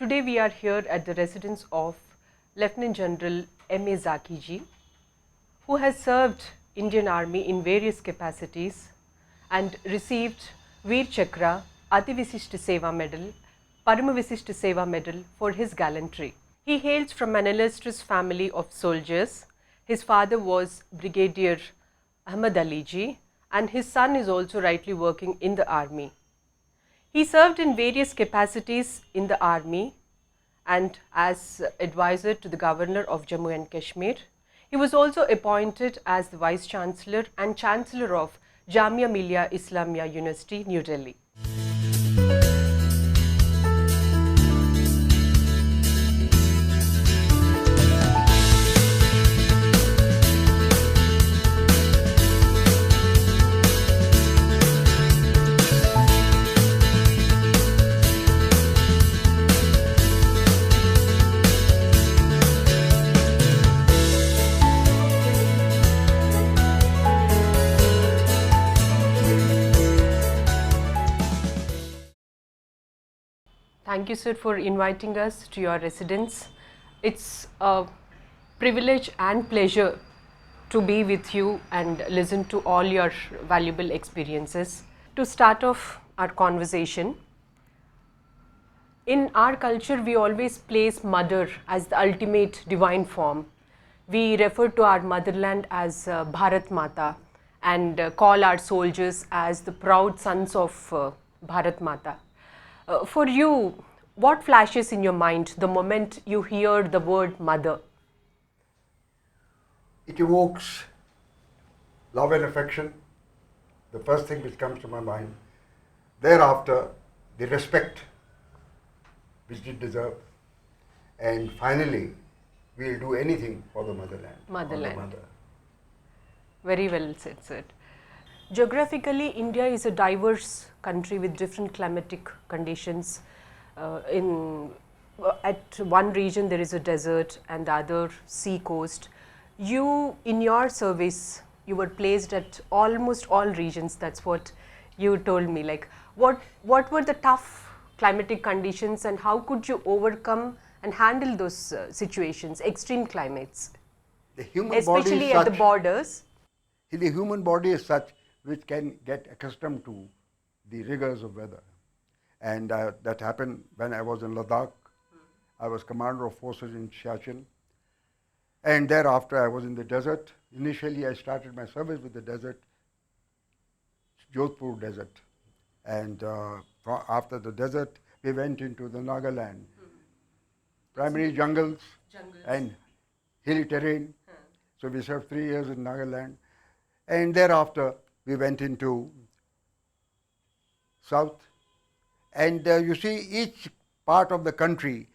Today we are here at the residence of Lieutenant General M.A. Zaki ji, who has served Indian Army in various capacities and received Veer Chakra, Ati Visishta Seva Medal, Parama Visishta Seva Medal for his gallantry. He hails from an illustrious family of soldiers. His father was Brigadier Ahmad Ali ji, and his son is also rightly working in the army. He served in various capacities in the army and as advisor to the governor of Jammu and Kashmir. He was also appointed as the Vice Chancellor and Chancellor of Jamia Millia Islamia University, New Delhi. Thank you, sir, for inviting us to your residence. It's a privilege and pleasure to be with you and listen to all your valuable experiences. To start off our conversation, in our culture, we always place mother as the ultimate divine form. We refer to our motherland as Bharat Mata and call our soldiers as the proud sons of Bharat Mata. For you, what flashes in your mind the moment you hear the word mother? It evokes love and affection, the first thing which comes to my mind. Thereafter, the respect which it deserves. And finally, we will do anything for the motherland. Motherland. For the mother. Very well said, sir. Geographically, India is a diverse country with different climatic conditions. At one region there is a desert and the other sea coast. You, in your service, you were placed at almost all regions. That's what you told me. Like, what were the tough climatic conditions and how could you overcome and handle those situations, extreme climates? The human especially body is at such, the borders. The human body is such which can get accustomed to the rigors of weather. And that happened when I was in Ladakh. I was commander of forces in Siachen. And thereafter I was in the desert. Initially I started my service with the desert, Jodhpur desert. And after the desert we went into the Nagaland. Primary jungles and hilly terrain. So we served 3 years in Nagaland. And thereafter we went into south. And you see, each part of the country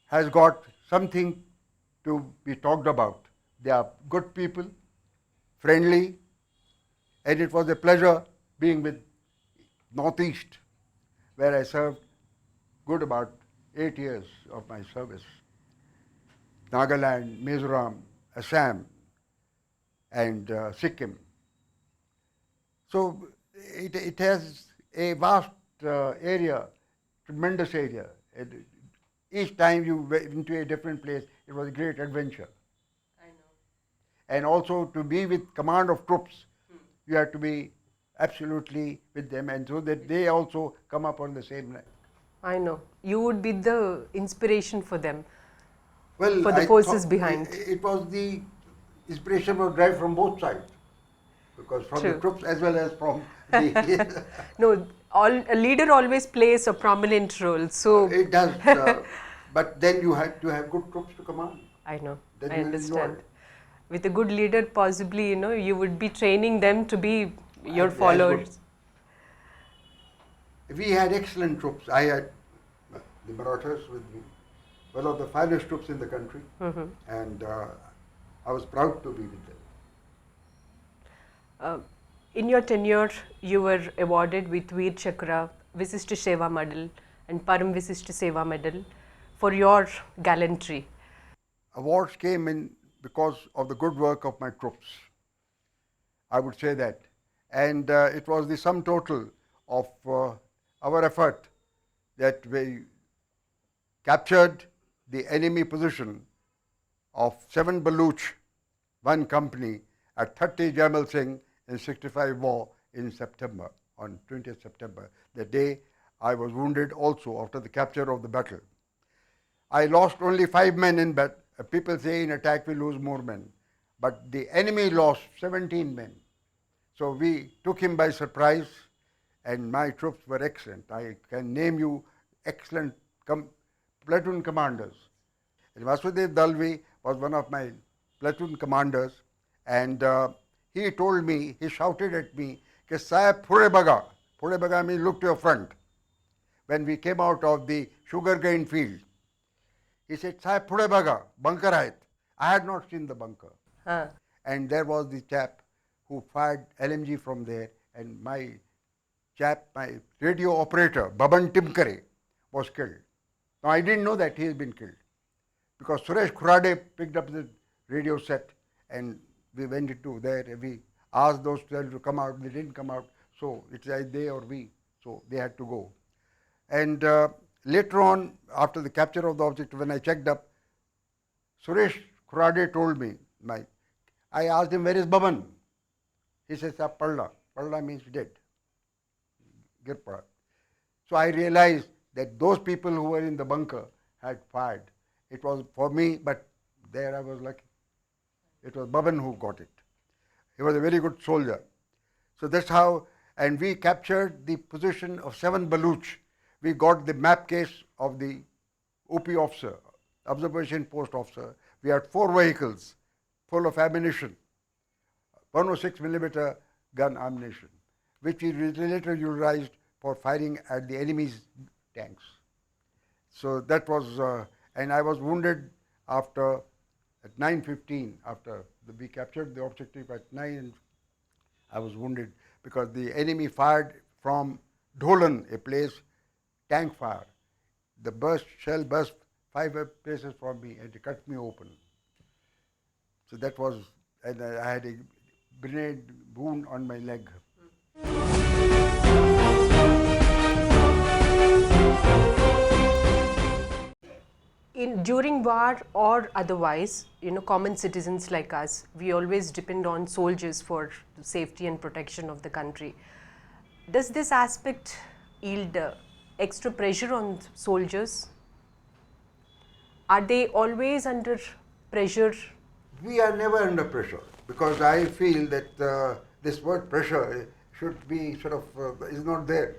has got something to be talked about. They are good people, friendly, and it was a pleasure being with Northeast, where I served good about 8 years of my service. Nagaland, Mizoram, Assam, and Sikkim. So it has a vast area, tremendous area. Each time you went into a different place, it was a great adventure. I know. And also to be with command of troops, you have to be absolutely with them, and so that they also come up on the same line. I know. You would be the inspiration for them, Well, for the forces behind. It was the inspiration was derived from both sides, because from True. the troops as well as from the... No, a leader always plays a prominent role. So It does, but then you had to have good troops to command. I know, Then I you will understand. enjoy it. With a good leader, possibly, you would be training them to be your As good. followers. We had excellent troops. I had the Marathas with me, one of the finest troops in the country, and I was proud to be with them. In your tenure, you were awarded with Veer Chakra, Visishta Seva Medal and Param Visishta Seva Medal for your gallantry. Awards came in because of the good work of my troops. I would say that. And it was the sum total of our effort that we captured the enemy position of 7 Baluch, one company, at 30 Jamal Singh in 65 war in September, on 20th September, the day I was wounded also after the capture of the battle. I lost only 5 men in battle. People say in attack we lose more men, but the enemy lost 17 men. So we took him by surprise, and my troops were excellent. I can name you excellent platoon commanders. And Vasudev Dalvi was one of my platoon commanders, and he told me, he shouted at me, "Ke Sahib, Phure Baga." Phure Baga means look to your front. When we came out of the sugarcane field, he said, "Sahib, Phure Baga, bunker hai." I had not seen the bunker. Huh. And there was the chap who fired LMG from there, and my radio operator, Baban Timkare, was killed. Now I didn't know that he had been killed, because Suresh Khurade picked up the radio set, and we went into there. We asked those 12 to come out. They didn't come out, so it's either they or we. So they had to go. And later on, after the capture of the object, when I checked up, Suresh Khurade told me, I asked him, "Where is Baban?" He says, "Parla." Parla means dead. Girpad. So I realized that those people who were in the bunker had fired. It was for me, but there I was lucky. It was Baban who got it. He was a very good soldier. So that's how, and we captured the position of 7 Baluch. We got the map case of the OP officer, observation post officer. We had 4 vehicles full of ammunition, 106 millimeter gun ammunition, which we later utilized for firing at the enemy's tanks. So that was, and I was wounded after, at 9:15, after we captured the objective at 9, I was wounded because the enemy fired from Dholan, a place, tank fire. The shell burst 5 paces from me and it cut me open. So that was, and I had a grenade wound on my leg. During war or otherwise, common citizens like us, we always depend on soldiers for the safety and protection of the country. Does this aspect yield extra pressure on soldiers? Are they always under pressure? We are never under pressure, because I feel that this word pressure should be sort of, is not there.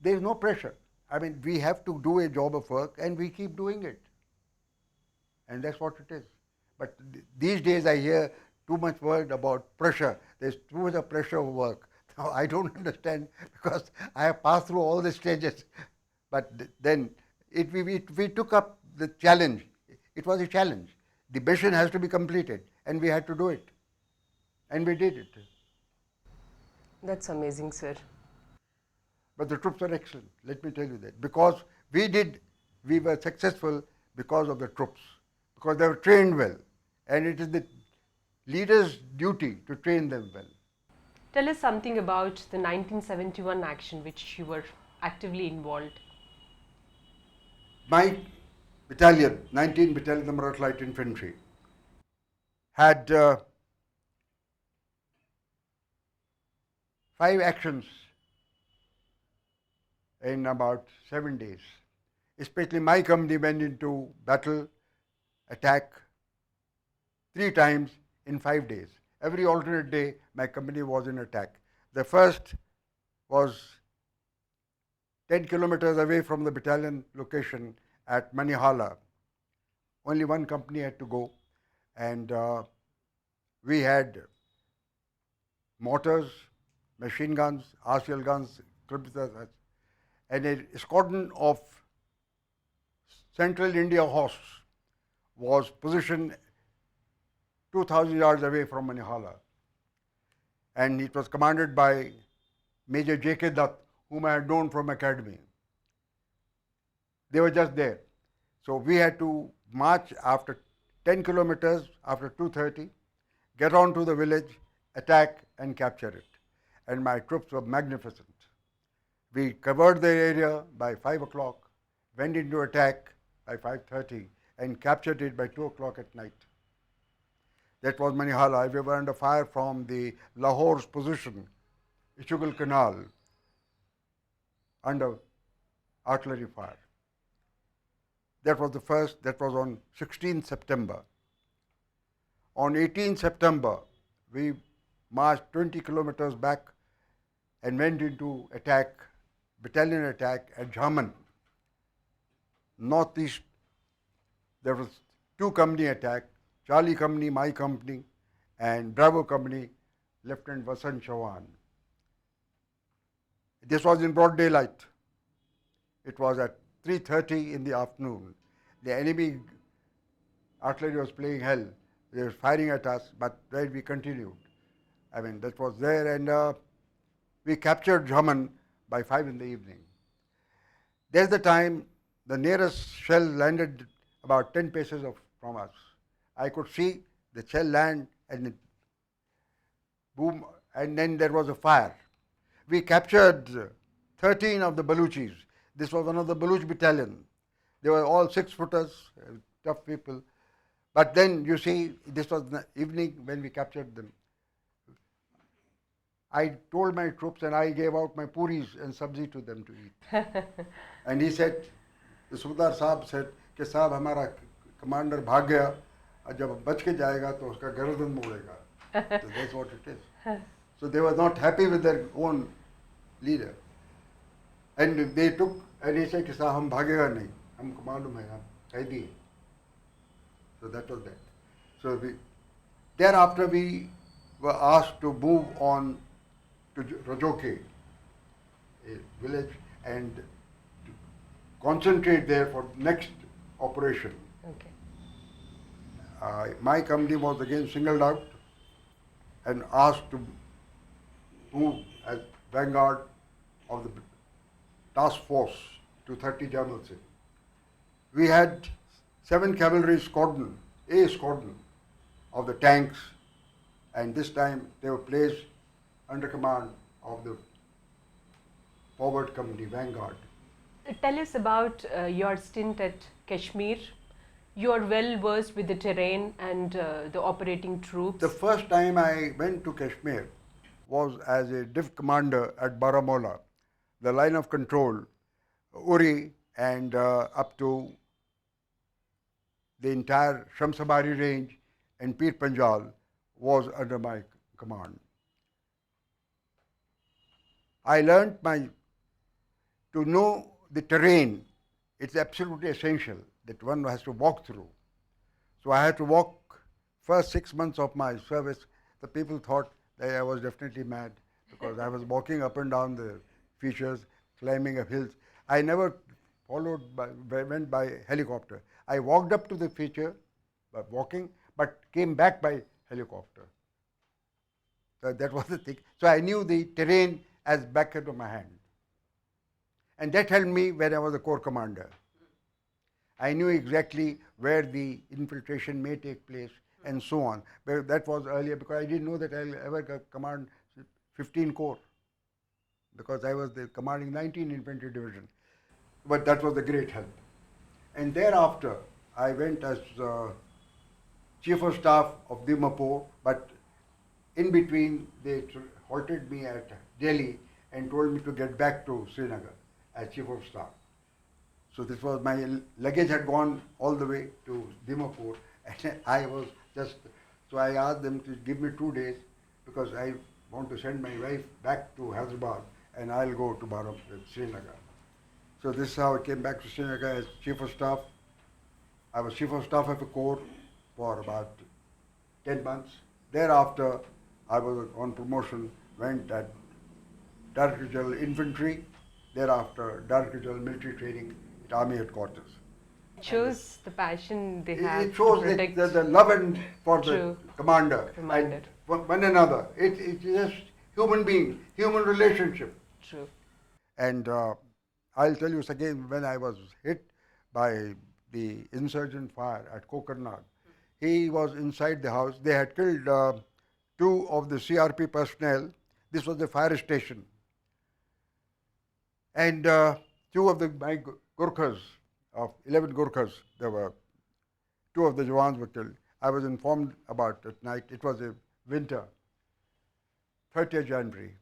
There is no pressure. I mean, we have to do a job of work and we keep doing it. And that's what it is. But these days I hear too much word about pressure. There's too much of pressure of work. Now I don't understand, because I have passed through all the stages. But then we took up the challenge. It was a challenge. The mission has to be completed, and we had to do it. And we did it. That's amazing, sir. But the troops are excellent, let me tell you that. Because we were successful because of the troops, because they were trained well. And it is the leader's duty to train them well. Tell us something about the 1971 action which you were actively involved. My battalion, 19th Battalion, the Marathi Light Infantry, had 5 actions in about 7 days. Especially my company went into battle, attack 3 times in 5 days. Every alternate day, my company was in attack. The first was 10 kilometers away from the battalion location at Manihala. Only one company had to go, and we had mortars, machine guns, RCL guns, and a squadron of Central India Horse was positioned 2,000 yards away from Manihala. And it was commanded by Major J.K. Dutt, whom I had known from academy. They were just there. So we had to march after 10 kilometers, after 2:30, get on to the village, attack and capture it. And my troops were magnificent. We covered the area by 5 o'clock, went into attack, by 5:30 and captured it by 2 o'clock at night. That was Manihala. We were under fire from the Lahore's position, Ishugal Canal, under artillery fire. That was the first, that was on 16th September. On 18th September, we marched 20 kilometers back and went into attack, battalion attack at Jawan. Northeast, there was 2 company attack, Charlie Company, my company, and Bravo Company, Lieutenant Vasant Jawan. This was in broad daylight. It was at 3:30 in the afternoon. The enemy artillery was playing hell. They were firing at us, but then we continued. I mean, that was there, and we captured Jawan by 5 in the evening. There's the time the nearest shell landed about 10 paces from us. I could see the shell land and it boom, and then there was a fire. We captured 13 of the Baluchis. This was one of the Baluch battalion. They were all 6-footers, tough people. But then, you see, this was the evening when we captured them. I told my troops and I gave out my puris and sabzi to them to eat. And he said, the Subedar Saab said, कि साहब हमारा commander भाग गया और जब बच के जाएगा तो उसका गर्दन मोड़ेगा. So that's what it is. So they were not happy with their own leader. And they took, and he said कि साहब हम भागेगा नहीं, हमको मालूम है, हम कैदी हैं. So that was that. So thereafter we were asked to move on to Rajoke, a village, and to concentrate there for next operation. Okay. My company was again singled out and asked to move as vanguard of the task force to 30 Jamal Singh. We had 7 cavalry squadron, A squadron of the tanks, and this time they were placed under command of the forward company, vanguard. Tell us about your stint at Kashmir. You are well versed with the terrain and the operating troops. The first time I went to Kashmir was as a div commander at Baramulla. The line of control, Uri and up to the entire Shamsabari range and Pir Panjal was under my command. I learnt to know the terrain. It's absolutely essential that one has to walk through. So I had to walk first 6 months of my service. The people thought that I was definitely mad because I was walking up and down the features, climbing up hills. I never went by helicopter. I walked up to the feature by walking, but came back by helicopter. So that was the thing. So I knew the terrain as back of my hand. And that helped me when I was a corps commander. I knew exactly where the infiltration may take place and so on. But that was earlier because I didn't know that I'll ever command 15 corps because I was the commanding 19 infantry division. But that was a great help. And thereafter, I went as chief of staff of Dimapur, but in between they halted me at Delhi and told me to get back to Srinagar as chief of staff. So this was my luggage had gone all the way to Dimapur, and I was just, so I asked them to give me 2 days because I want to send my wife back to Hyderabad and I'll go to Srinagar. So this is how I came back to Srinagar as chief of staff. I was chief of staff of a corps for about 10 months. Thereafter, I was on promotion, went at Director General Infantry, thereafter Director General Military Training at Army Headquarters. It shows the passion they have. It shows the love and for True. the commander and for one another. It's just human being, human relationship. True. And I'll tell you again, when I was hit by the insurgent fire at Kokarnag, he was inside the house. They had killed 2 of the CRP personnel. This was the fire station. And 2 of my Gurkhas, of 11 Gurkhas. There were 2 of the Jawans were killed. I was informed about at night. It was a winter, 30th January.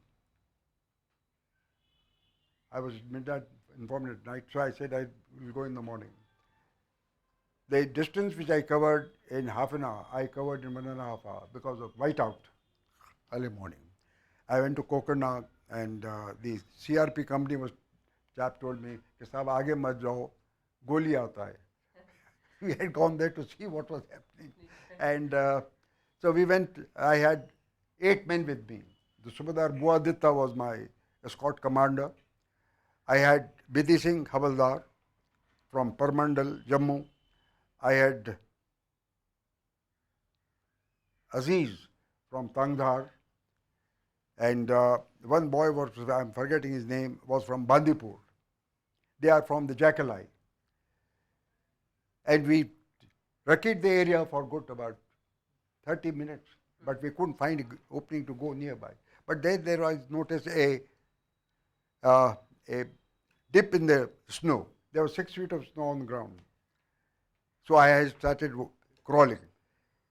I was midnight informed at night, so I said I will go in the morning. The distance which I covered in half an hour, I covered in 1.5 hours because of whiteout early morning. I went to Kokarna and the CRP company was, chap told me, कि साहब आगे मत जाओ, गोली आता है. We had gone there to see what was happening. And so we went, I had 8 men with me. The Subadar Buaditta was my escort commander. I had Bidhi Singh Havaldar from Parmandal, Jammu. I had Aziz from Tangdhar. And one boy was, I'm forgetting his name, was from Bandipur. They are from the Jackalai. And we raked the area for good about 30 minutes, but we couldn't find an opening to go nearby. But then there was noticed a dip in the snow. There was 6 feet of snow on the ground. So I had started crawling.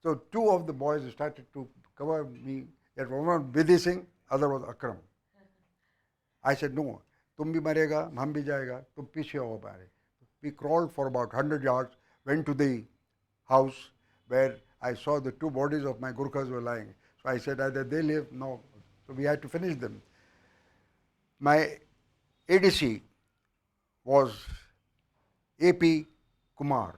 So 2 of the boys started to cover me. That one was Bidhi Singh, other was Akram. I said, no, tum bhi marega, hum bhi jayega, tum piche ho pare. We crawled for about 100 yards, went to the house where I saw the 2 bodies of my Gurkhas were lying. So I said, either they live, no. So we had to finish them. My ADC was AP Kumar,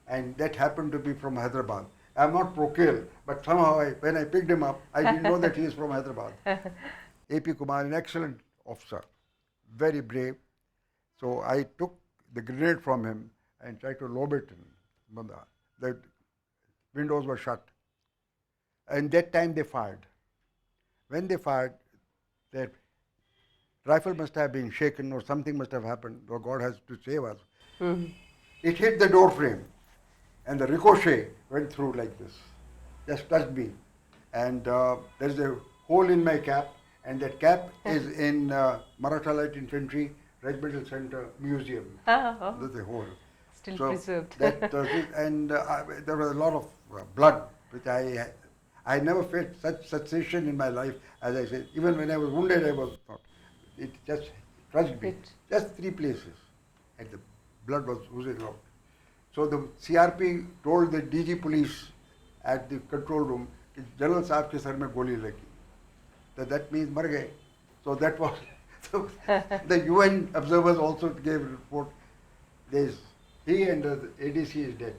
and that happened to be from Hyderabad. I'm not parochial, but somehow when I picked him up, I didn't know that he is from Hyderabad. AP Kumar, an excellent officer, very brave. So I took the grenade from him and tried to lob it in. The windows were shut. And that time they fired. When they fired, their rifle must have been shaken or something must have happened, or God has to save us. Mm-hmm. It hit the door frame and the ricochet went through like this, just touched me. And there's a hole in my cap, and that cap is in Maratha Light Infantry Regimental Center Museum. Oh. There's a hole. Still preserved. That, and there was a lot of blood, which I never felt such sensation in my life. As I said, even when I was wounded, I was not. It just touched me. Just 3 places, and the blood was oozing out. So the CRP told the DG police at the control room, General Saab ke sar mein goli lagi. That means mar gaye. So that was, so the UN observers also gave a report. He and the ADC is dead.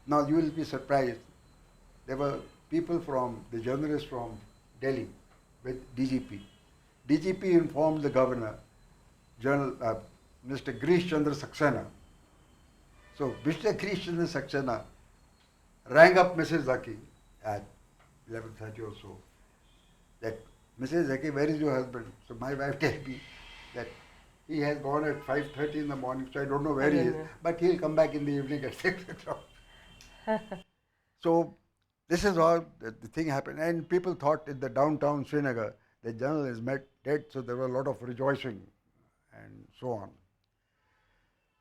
Now you will be surprised. There were people from, the journalists from Delhi with DGP. DGP informed the governor, Mr. Girish Chandra Saxena. So Mr. Girish Chandra Saxena rang up Mrs. Zaki at 11:30 or so, that Mrs. Zaki, where is your husband? So my wife told me that he has gone at 5:30 in the morning, so I don't know where he is, but he'll come back in the evening at 6 o'clock. So this is all the thing happened, and people thought in the downtown Srinagar the general is dead, so there were a lot of rejoicing and so on.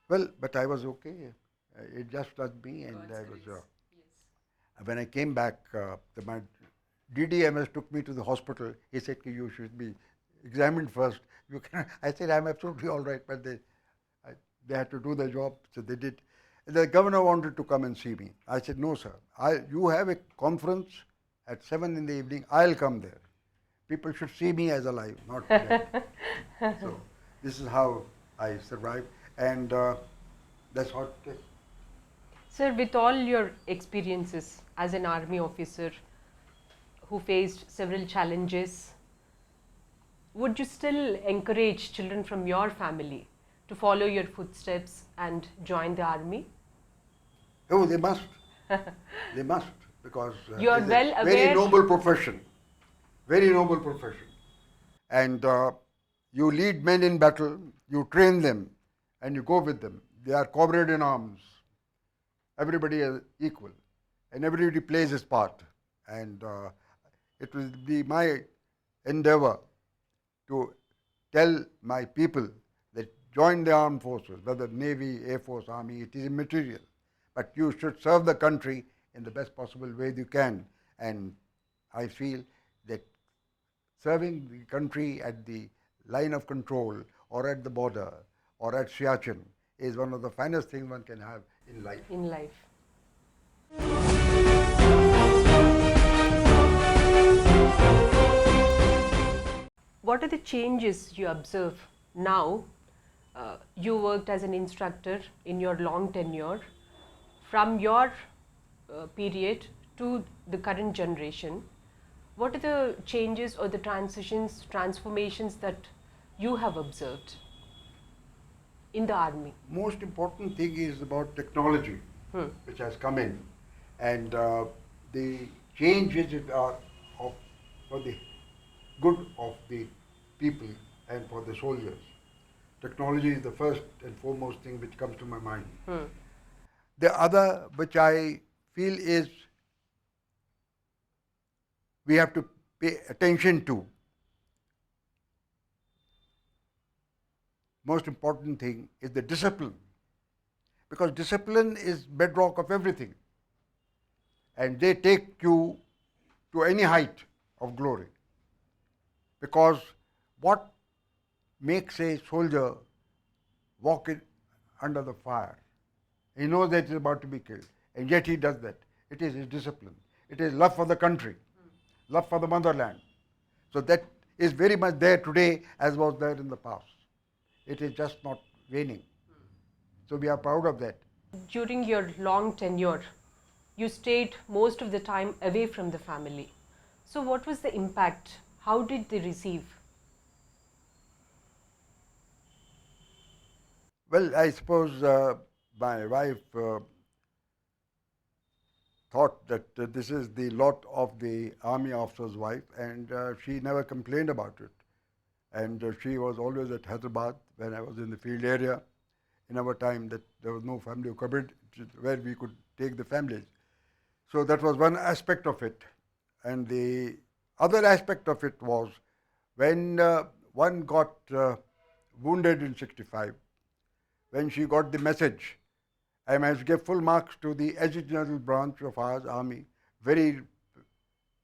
Well, but I was okay. It just touched me, and I was. When I came back, my DDMS took me to the hospital. He said, you should be examined first. You can. I said, I'm absolutely all right, but they had to do their job, so they did. The governor wanted to come and see me. I said, no, sir. You have a conference at 7 in the evening. I'll come there. People should see me as alive, not dead. So this is how I survived, and that's what it is. Sir, with all your experiences as an army officer who faced several challenges, would you still encourage children from your family to follow your footsteps and join the army? Oh, they must. They must, because you are well a aware. Very noble profession. Very noble profession. And you lead men in battle, you train them, and you go with them. They are comrade in arms. Everybody is equal, and everybody plays his part. And it will be my endeavor to tell my people that join the armed forces, whether Navy, Air Force, Army, it is immaterial. But you should serve the country in the best possible way you can. And I feel that serving the country at the line of control or at the border or at Siachen is one of the finest things one can have in life. In life. What are the changes you observe now? You worked as an instructor in your long tenure. From your period to the current generation, what are the changes or the transitions, transformations that you have observed in the army? Most important thing is about technology, which has come in, and the changes are for the good of the people and for the soldiers. Technology is the first and foremost thing which comes to my mind. The other which I feel is we have to pay attention to. Most important thing is the discipline, because discipline is bedrock of everything, and they take you to any height of glory. Because what makes a soldier walk under the fire? He knows that he is about to be killed, and yet he does that. It is his discipline. It is love for the country, love for the motherland. So that is very much there today as was there in the past. It is just not waning. So we are proud of that. During your long tenure, you stayed most of the time away from the family. So what was the impact? How did they receive? Well, I suppose my wife thought that this is the lot of the army officer's wife, and she never complained about it. And she was always at Hyderabad when I was in the field area. In our time, that there was no family cupboard where we could take the families. So that was one aspect of it. And the other aspect of it was when one got wounded in 65, when she got the message, I managed to give full marks to the Adjutant General branch of our army, very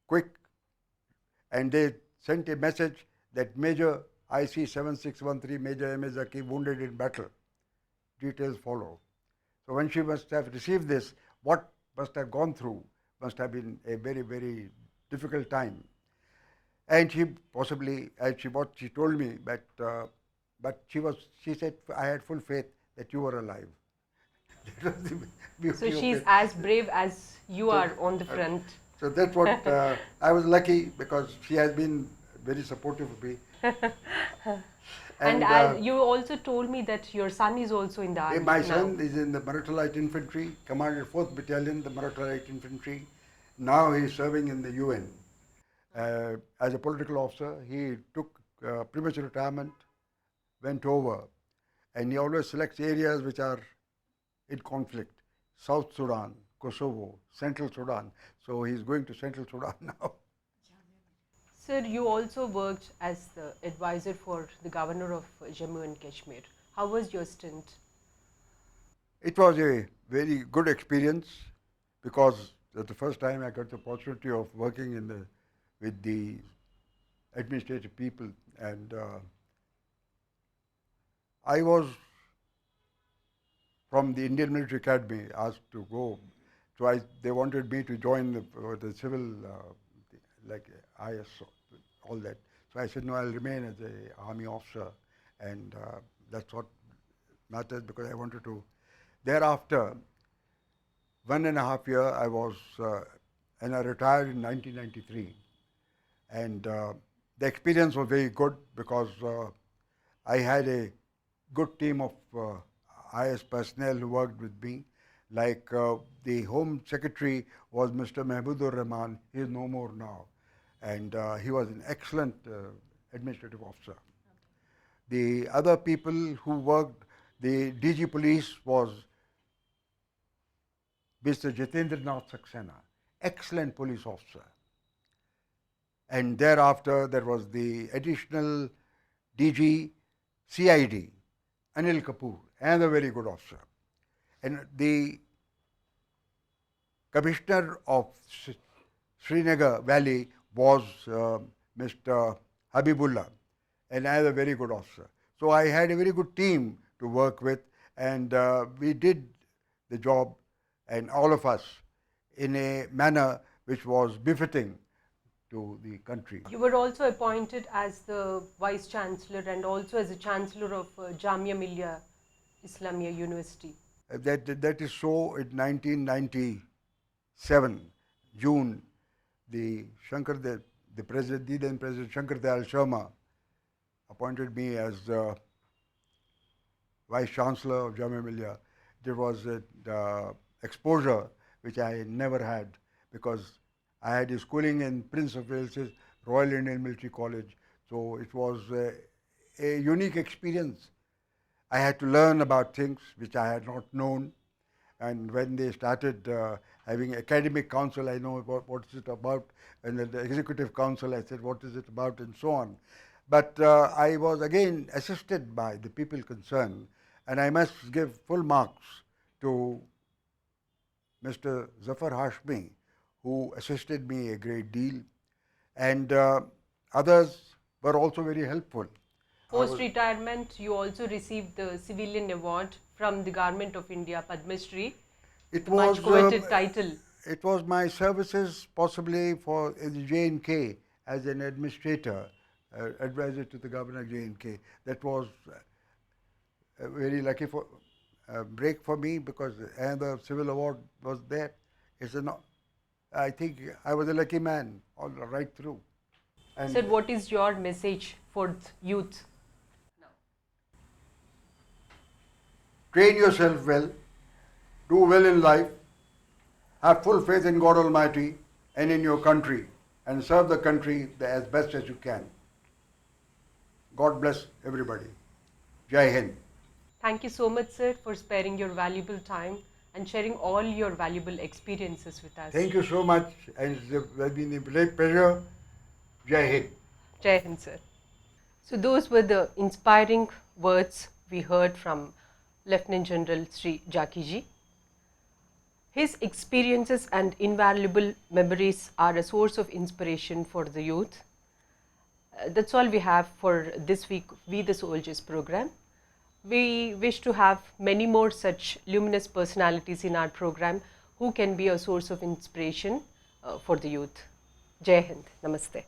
quick, and they sent a message that Major IC 7613, Major M.A. Zaki, wounded in battle. Details follow. So when she must have received this, what must have gone through must have been a very, very difficult time. And she possibly, as she told me, but she said, I had full faith that you were alive. So she's as brave as you are on the front. So that's what I was lucky, because she has been very supportive of me. And you also told me that your son is also in the army. My son is in the Maratha Light Infantry, commanded 4th Battalion, the Maratha Light Infantry. Now he is serving in the UN. As a political officer, he took premature retirement, went over, and he always selects areas which are in conflict. South Sudan, Kosovo, Central Sudan. So he's going to Central Sudan now. Sir, you also worked as the advisor for the governor of Jammu and Kashmir. How was your stint? It was a very good experience, because that's the first time I got the opportunity of working with the administrative people, and I was from the Indian Military Academy asked to go. So they wanted me to join the civil, like IS, all that. So I said, no, I'll remain as an army officer, and that's what matters, because I wanted to. Thereafter, 1.5 years I was, and I retired in 1993. And the experience was very good, because I had a good team of IS personnel who worked with me. Like the Home Secretary was Mr. Mahboodur Rahman. He is no more now. And he was an excellent administrative officer. The other people who worked, the DG Police was Mr. Jitendra Nath Saxena, excellent police officer. And thereafter there was the additional DG CID, Anil Kapoor, another very good officer. And the commissioner of Srinagar Valley was Mr. Habibullah, and I was a very good officer. So I had a very good team to work with, and we did the job, and all of us, in a manner which was befitting to the country. You were also appointed as the Vice Chancellor and also as a Chancellor of Jamia Millia Islamia University. That is so. In 1997, June, the President, then President Shankar Dayal Sharma appointed me as Vice Chancellor of Jamia Millia. There was an exposure which I never had, because I had a schooling in Prince of Wales's Royal Indian Military College. So it was a unique experience. I had to learn about things which I had not known. And when they started having academic council, I know what is it about. And then the executive council, I said, what is it about, and so on. But I was again assisted by the people concerned. And I must give full marks to Mr. Zafar Hashmi, who assisted me a great deal. And others were also very helpful. Post-retirement, you also received the Civilian Award from the Government of India, Padmashri. It the was much coveted title. It was my services possibly for the J&K as an administrator, advisor to the Governor of J&K. That was very lucky for break for me, because another civil award was there. I think I was a lucky man all right through. And Sir, what is your message for youth? train yourself well, do well in life, have full faith in God Almighty and in your country, and serve the country as best as you can. God bless everybody. Jai Hind. Thank you so much, sir, for sparing your valuable time and sharing all your valuable experiences with us. Thank you so much, and it's been a great pleasure. Jai Hind. Jai Hind, sir. So those were the inspiring words we heard from Lieutenant General Sri Zaki ji. His experiences and invaluable memories are a source of inspiration for the youth. That's all we have for this week We the Soldiers program. We wish to have many more such luminous personalities in our program who can be a source of inspiration for the youth. Jai Hind. Namaste.